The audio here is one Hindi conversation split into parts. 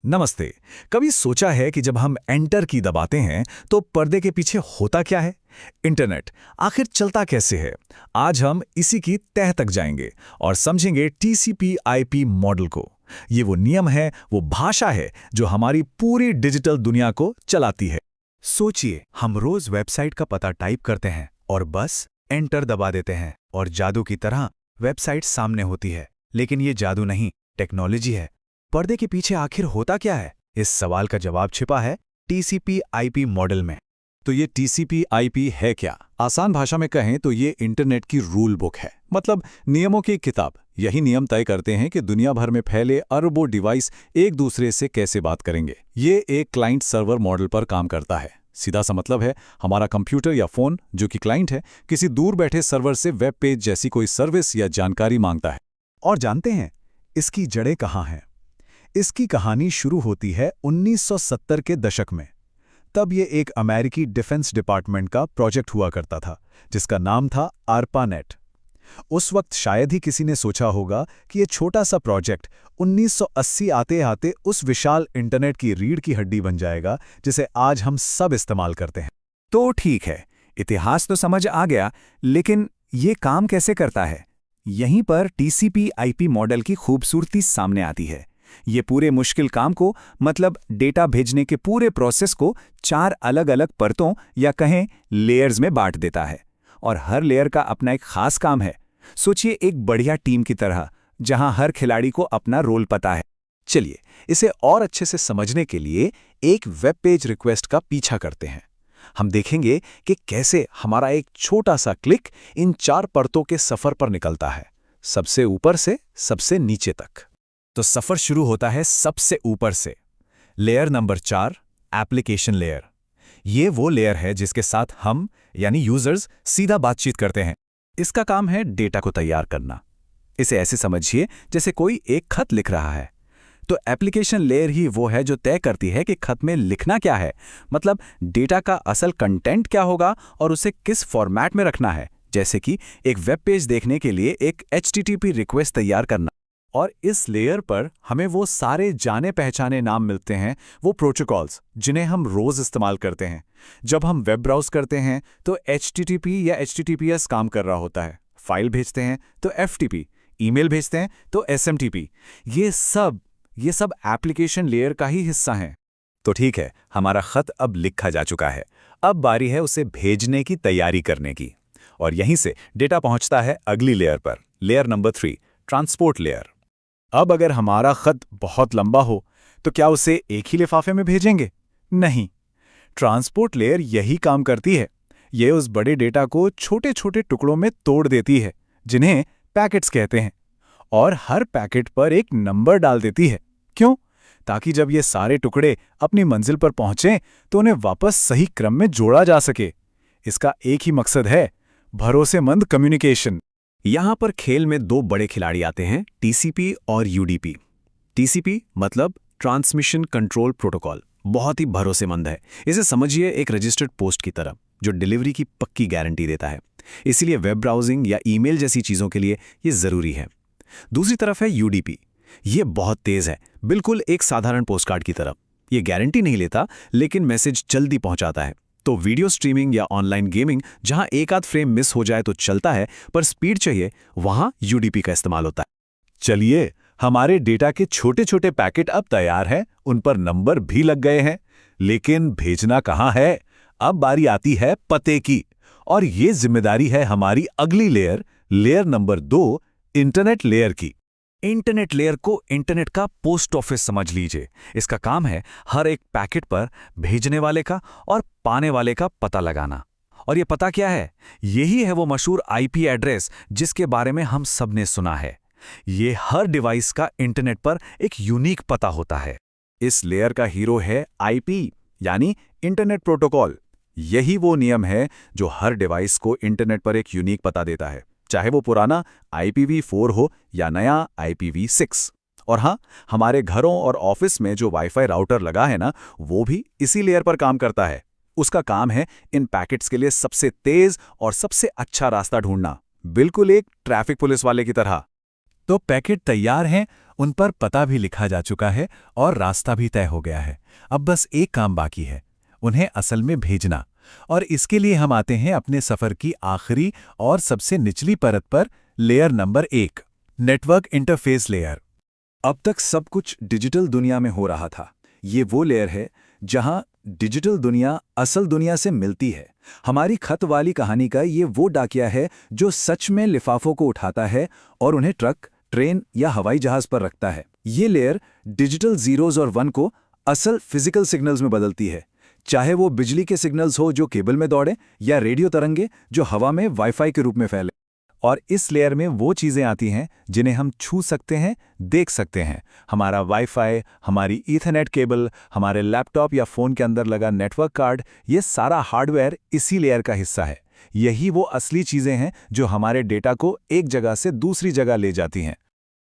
नमस्ते। कभी सोचा है कि जब हम एंटर की दबाते हैं तो पर्दे के पीछे होता क्या है? इंटरनेट आखिर चलता कैसे है? आज हम इसी की तह तक जाएंगे और समझेंगे टीसीपी/आईपी मॉडल को। ये वो नियम है, वो भाषा है जो हमारी पूरी डिजिटल दुनिया को चलाती है। सोचिए, हम रोज वेबसाइट का पता टाइप करते हैं और बस एंटर दबा देते हैं और जादू की तरह वेबसाइट सामने होती है। लेकिन ये जादू नहीं, टेक्नोलॉजी है। पर्दे के पीछे आखिर होता क्या है? इस सवाल का जवाब छिपा है टीसीपी/आईपी मॉडल में। तो ये टीसीपी/आईपी है क्या? आसान भाषा में कहें तो ये इंटरनेट की रूल बुक है, मतलब नियमों की किताब। यही नियम तय करते हैं कि दुनिया भर में फैले अरबों डिवाइस एक दूसरे से कैसे बात करेंगे। ये एक क्लाइंट सर्वर मॉडल पर काम करता है। सीधा सा मतलब है, हमारा कंप्यूटर या फोन जो कि क्लाइंट है, किसी दूर बैठे सर्वर से वेब पेज जैसी कोई सर्विस या जानकारी मांगता है। और जानते हैं इसकी जड़ें कहाँ हैं? इसकी कहानी शुरू होती है 1970 के दशक में। तब ये एक अमेरिकी डिफेंस डिपार्टमेंट का प्रोजेक्ट हुआ करता था, जिसका नाम था ARPANET। उस वक्त शायद ही किसी ने सोचा होगा कि ये छोटा सा प्रोजेक्ट 1980 आते आते उस विशाल इंटरनेट की रीढ़ की हड्डी बन जाएगा जिसे आज हम सब इस्तेमाल करते हैं। तो ठीक है, इतिहास तो समझ आ गया, लेकिन ये काम कैसे करता है? यहीं पर टीसीपी/आईपी मॉडल की खूबसूरती सामने आती है। ये पूरे मुश्किल काम को, मतलब डेटा भेजने के पूरे प्रोसेस को 4 अलग-अलग परतों या कहें लेयर्स में बांट देता है। और हर लेयर का अपना एक खास काम है। सोचिए, एक बढ़िया टीम की तरह, जहां हर खिलाड़ी को अपना रोल पता है। चलिए, इसे और अच्छे से समझने के लिए एक वेब पेज रिक्वेस्ट का पीछा करते हैं। हम देखेंगे कि कैसे हमारा एक छोटा सा क्लिक इन 4 परतों के सफर पर निकलता है, सबसे ऊपर से सबसे नीचे तक। तो सफर शुरू होता है सबसे ऊपर से। Layer number 4, application layer. ये वो लेयर है जिसके साथ हम यानी यूजर्स सीधा बातचीत करते हैं। इसका काम है डेटा को तैयार करना। इसे ऐसे समझिए जैसे कोई एक खत लिख रहा है। तो एप्लीकेशन लेयर ही वो है जो तय करती है कि खत में लिखना क्या है, मतलब डेटा का असल कंटेंट क्या होगा और उसे किस फॉर्मेट में रखना है। जैसे कि एक वेब पेज देखने के लिए एक HTTP रिक्वेस्ट तैयार करना। और इस लेयर पर हमें वो सारे जाने पहचाने नाम मिलते हैं, वो प्रोटोकॉल्स जिन्हें हम रोज इस्तेमाल करते हैं। जब हम वेब ब्राउज करते हैं तो HTTP या HTTPS काम कर रहा होता है। फाइल भेजते हैं तो FTP, ईमेल भेजते हैं तो SMTP। ये सब एप्लीकेशन लेयर का ही हिस्सा हैं। तो ठीक है, हमारा खत अब लिखा जा चुका है। अब बारी है उसे भेजने की तैयारी करने की। और यहीं से डेटा पहुंचता है अगली लेयर पर, लेयर नंबर 3, ट्रांसपोर्ट लेयर। अब अगर हमारा खत बहुत लंबा हो तो क्या उसे एक ही लिफाफे में भेजेंगे? नहीं, ट्रांसपोर्ट लेयर यही काम करती है। ये उस बड़े डेटा को छोटे छोटे टुकड़ों में तोड़ देती है, जिन्हें पैकेट्स कहते हैं। और हर पैकेट पर एक नंबर डाल देती है। क्यों? ताकि जब ये सारे टुकड़े अपनी मंजिल पर पहुंचें तो उन्हें वापस सही क्रम में जोड़ा जा सके। इसका एक ही मकसद है, भरोसेमंद कम्युनिकेशन। यहां पर खेल में 2 बड़े खिलाड़ी आते हैं, TCP और UDP। TCP मतलब ट्रांसमिशन कंट्रोल प्रोटोकॉल, बहुत ही भरोसेमंद है। इसे समझिए एक रजिस्टर्ड पोस्ट की तरह, जो डिलीवरी की पक्की गारंटी देता है। इसीलिए वेब ब्राउजिंग या ईमेल जैसी चीजों के लिए ये जरूरी है। दूसरी तरफ है UDP। ये बहुत तेज है, बिल्कुल एक साधारण पोस्टकार्ड की तरह। ये गारंटी नहीं लेता, लेकिन मैसेज जल्दी पहुंचाता है। तो वीडियो स्ट्रीमिंग या ऑनलाइन गेमिंग, जहां एक आध फ्रेम मिस हो जाए तो चलता है, पर स्पीड चाहिए, वहां UDP का इस्तेमाल होता है। चलिए, हमारे डेटा के छोटे छोटे पैकेट अब तैयार हैं, उन पर नंबर भी लग गए हैं। लेकिन भेजना कहां है? अब बारी आती है पते की। और ये जिम्मेदारी है हमारी अगली layer, layer number 2, internet layer की। इंटरनेट लेयर को इंटरनेट का पोस्ट ऑफिस समझ लीजिए। इसका काम है हर एक पैकेट पर भेजने वाले का और पाने वाले का पता लगाना। और ये पता क्या है? यही है वो मशहूर IP एड्रेस जिसके बारे में हम सब ने सुना है। ये हर डिवाइस का इंटरनेट पर एक यूनिक पता होता है। इस लेयर का हीरो है IP, यानी इंटरनेट प्रोटोकॉल। यही वो नियम है जो हर डिवाइस को इंटरनेट पर एक यूनिक पता देता है, चाहे वो पुराना IPv4 हो या नया IPv6। और हाँ, हमारे घरों और ऑफिस में जो वाईफाई राउटर लगा है ना, वो भी इसी लेयर पर काम करता है। उसका काम है इन पैकेट्स के लिए सबसे तेज और सबसे अच्छा रास्ता ढूंढना, बिल्कुल एक ट्रैफिक पुलिस वाले की तरह। तो पैकेट तैयार हैं उन पर पता भी लिखा जा चुका है और रास्ता भी तय हो गया है। अब बस एक काम बाकी है, उन्हें असल में भेजना। और इसके लिए हम आते हैं अपने सफ़र की आखिरी और सबसे निचली परत पर, layer number 1, network interface layer. अब तक सब कुछ डिजिटल दुनिया में हो रहा था। ये वो लेयर है जहां डिजिटल दुनिया असल दुनिया से मिलती है। हमारी खत वाली कहानी का ये वो डाकिया है जो सच में लिफाफों को उठाता है और उन्हें ट्रक, ट्रेन या हवाई जहाज पर रखता है। ये लेयर डिजिटल जीरोज और वन को असल फिजिकल सिग्नल्स में बदलती है, चाहे वो बिजली के सिग्नल्स हो जो केबल में दौड़े या रेडियो तरंगे जो हवा में वाईफाई के रूप में फैले। और इस लेयर में वो चीज़ें आती हैं जिन्हें हम छू सकते हैं, देख सकते हैं। हमारा वाईफाई, हमारी ईथरनेट केबल, हमारे लैपटॉप या फ़ोन के अंदर लगा नेटवर्क कार्ड, ये सारा हार्डवेयर इसी लेयर का हिस्सा है। यही वो असली चीज़ें हैं जो हमारे डेटा को एक जगह से दूसरी जगह ले जाती हैं।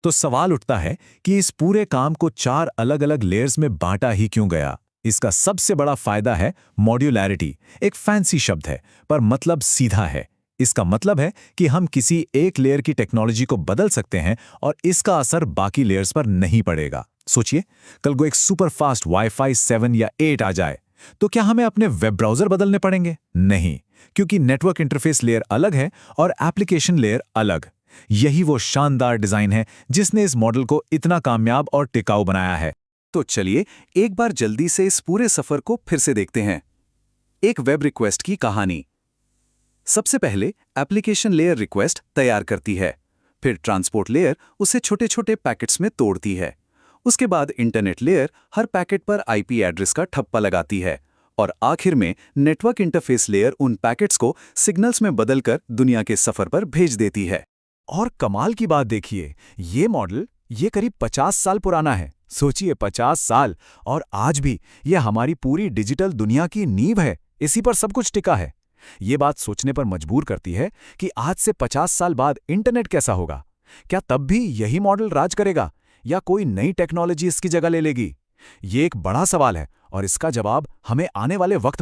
तो सवाल उठता है कि इस पूरे काम को 4 अलग-अलग लेयर्स में बांटा ही क्यों गया? इसका सबसे बड़ा फायदा है मॉड्यूलैरिटी। एक फैंसी शब्द है, पर मतलब सीधा है। इसका मतलब है कि हम किसी एक लेयर की टेक्नोलॉजी को बदल सकते हैं और इसका असर बाकी लेयर्स पर नहीं पड़ेगा। सोचिए, कल को एक सुपर फास्ट वाईफाई 7 या 8 आ जाए, तो क्या हमें अपने वेब ब्राउज़र बदलने पड़ेंगे? नहीं, क्योंकि नेटवर्क इंटरफेस लेयर अलग है और एप्लीकेशन लेयर अलग। यही वो शानदार डिज़ाइन है जिसने इस मॉडल को इतना कामयाब और टिकाऊ बनाया है। तो चलिए एक बार जल्दी से इस पूरे सफर को फिर से देखते हैं। एक वेब रिक्वेस्ट की कहानी। सबसे पहले एप्लीकेशन लेयर रिक्वेस्ट तैयार करती है, फिर ट्रांसपोर्ट लेयर उसे छोटे छोटे पैकेट्स में तोड़ती है। उसके बाद इंटरनेट लेयर हर पैकेट पर आईपी एड्रेस का ठप्पा लगाती है और आखिर में नेटवर्क इंटरफेस लेयर उन पैकेट्स को सिग्नल्स में बदलकर दुनिया के सफर पर भेज देती है। और कमाल की बात देखिए, ये मॉडल ये करीब 50 साल पुराना है। सोचिए 50 साल, और आज भी ये हमारी पूरी डिजिटल दुनिया की नींव है। इसी पर सब कुछ टिका है। ये बात सोचने पर मजबूर करती है कि आज से 50 साल बाद इंटरनेट कैसा होगा? क्या तब भी यही मॉडल राज करेगा या कोई नई टेक्नोलॉजी इसकी जगह ले लेगी? ये एक बड़ा सवाल है और इसका जवाब हमें आने वाले वक्त में